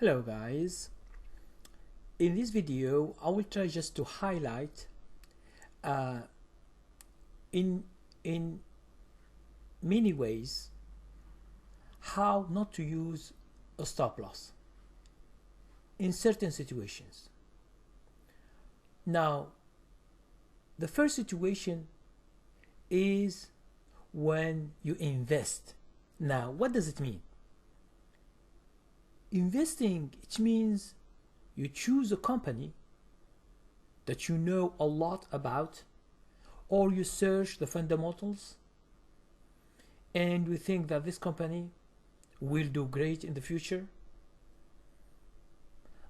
Hello guys, in this video I will try just to highlight uh, in many ways how not to use a stop loss in certain situations. Now the first situation is when you invest. Now what does it mean? Investing, it means you choose a company that you know a lot about, or you search the fundamentals and you think that this company will do great in the future.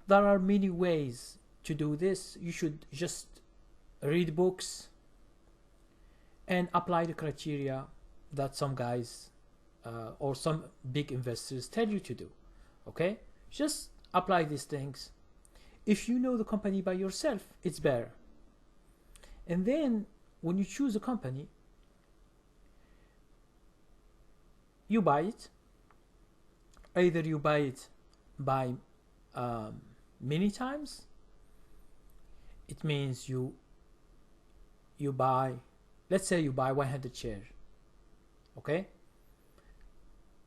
There are many ways to do this. You should just read books and apply the criteria that some guys or some big investors tell you to do. Okay, just apply these things. If you know the company by yourself, it's better. And then when you choose a company, you buy it. Either you buy it by many times. It means you buy, let's say you buy 100 shares, okay,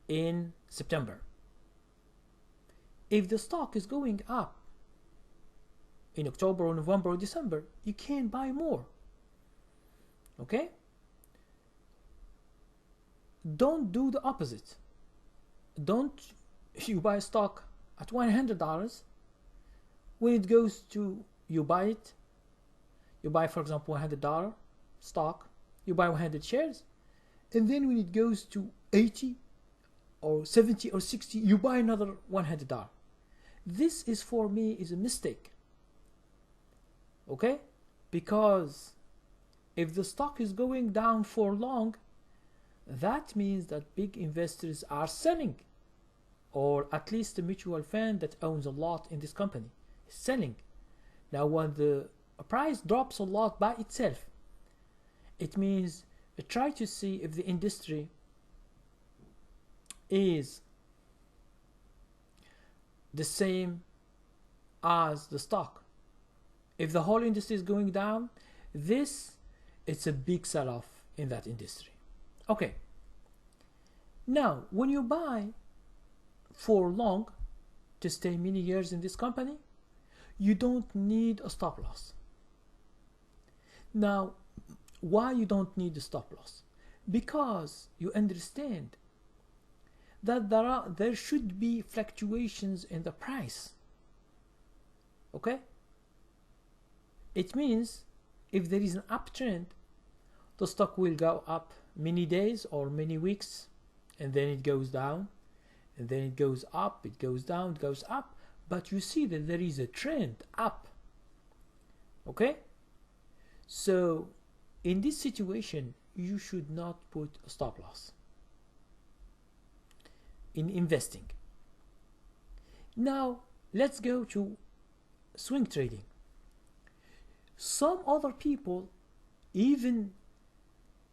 in September. If the stock is going up in October or November or December, you can buy more. Okay? Don't do the opposite. Don't you buy a stock at $100. When it goes to, you buy, for example, $100 stock, you buy 100 shares, and then when it goes to 80 or 70 or 60, you buy another $100. This is, for me, is a mistake. Okay? Because if the stock is going down for long, that means that big investors are selling, or at least the mutual fund that owns a lot in this company is selling. Now when the price drops a lot by itself, it means try to see if the industry is the same as the stock. If the whole industry is going down, it's a big sell-off in that industry. Okay. Now, when you buy for long, to stay many years in this company, you don't need a stop loss. Now, why you don't need a stop loss? Because you understand that there should be fluctuations in the price. Okay? It means if there is an uptrend, the stock will go up many days or many weeks, and then it goes down, and then it goes up, it goes down, it goes up, but you see that there is a trend up. Okay? So in this situation, you should not put a stop loss in investing. Now let's go to swing trading. Some other people, even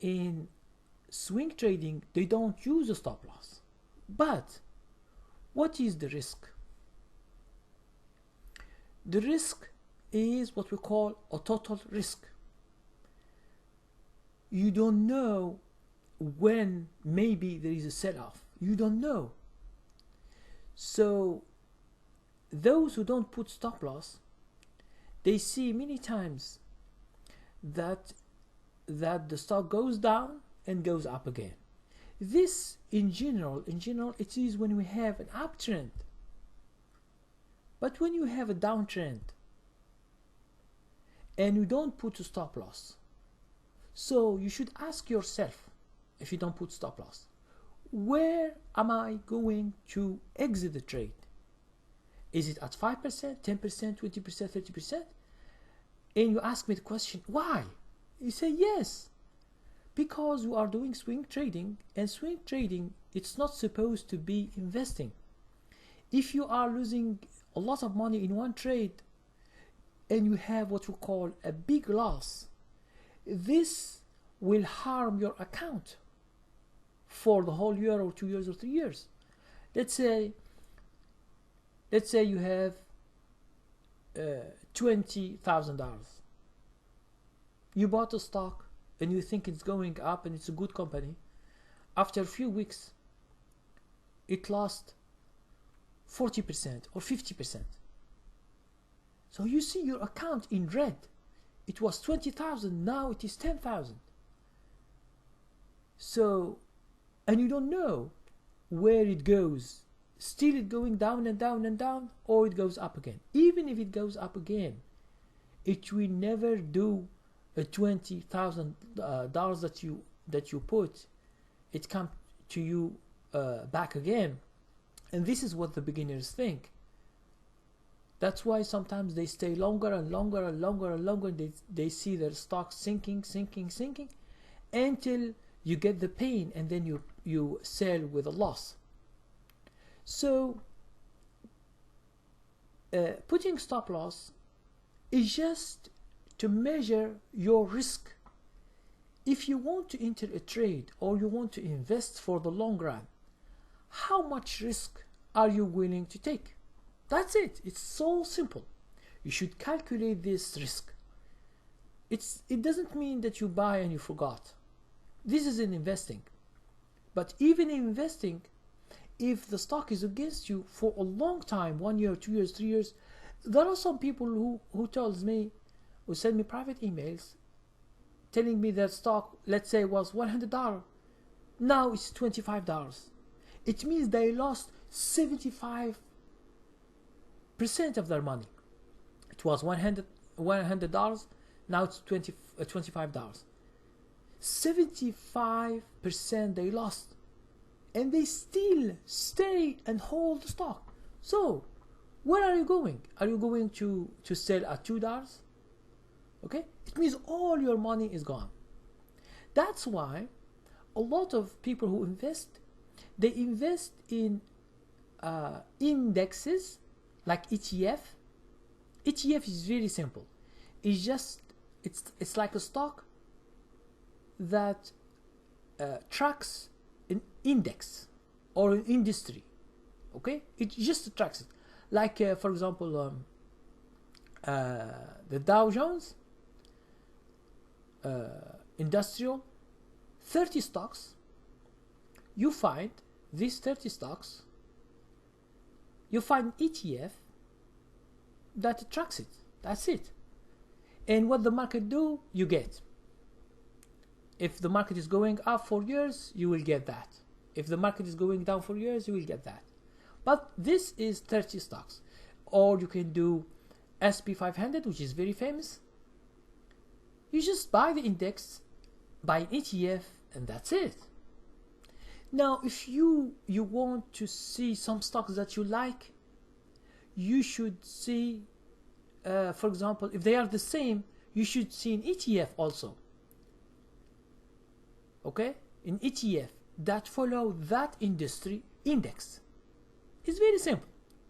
in swing trading, they don't use a stop loss. But what is the risk? The risk is what we call a total risk. You don't know when maybe there is a sell-off. You don't know. So those who don't put stop loss, they see many times that the stock goes down and goes up again. This in general, it is when we have an uptrend. But when you have a downtrend and you don't put a stop loss, so you should ask yourself, if you don't put stop loss, where am I going to exit the trade? Is it at 5%, 10%, 20%, 30%? And you ask me the question, why? You say yes, because you are doing swing trading, and swing trading, it's not supposed to be investing. If you are losing a lot of money in one trade and you have what we call a big loss, this will harm your account for the whole year or 2 years or 3 years. Let's say let's say you have $20,000. You bought a stock and you think it's going up and it's a good company. After a few weeks, it lost 40% or 50%. So you see your account in red. It was 20,000, now it is 10,000. So, and you don't know where it goes. Still it going down and down and down, or it goes up again. Even if it goes up again, it will never do a $20,000 that you put. It comes to you back again. And this is what the beginners think. That's why sometimes they stay longer and longer and longer and longer. They see their stock sinking until you get the pain, and then you sell with a loss. So putting stop loss is just to measure your risk. If you want to enter a trade or you want to invest for the long run, how much risk are you willing to take? That's it. It's so simple. You should calculate this risk. It doesn't mean that you buy and you forgot. This is in investing. But even in investing, if the stock is against you for a long time, 1 year, 2 years, 3 years, there are some people who send me private emails telling me that stock, let's say, was $100. Now it's $25. It means they lost 75% of their money. It was $100, now it's $25. 75% they lost, and they still stay and hold the stock. So where are you going? Are you going to sell at $2? Okay, it means all your money is gone. That's why a lot of people who invest, they invest in indexes like ETF. ETF is very simple. It's like a stock that tracks an index or an industry. Okay, it just tracks it. Like for example, the Dow Jones Industrial, 30 stocks. You find these 30 stocks. You find ETF that tracks it. That's it. And what the market do, you get. If the market is going up for years, you will get that. If the market is going down for years, you will get that. But this is 30 stocks. Or you can do SP 500, which is very famous. You just buy the index, buy an ETF, and that's it. Now, if you want to see some stocks that you like, you should see, for example, if they are the same, you should see an ETF also. Okay, an ETF that follow that industry index. It's very simple.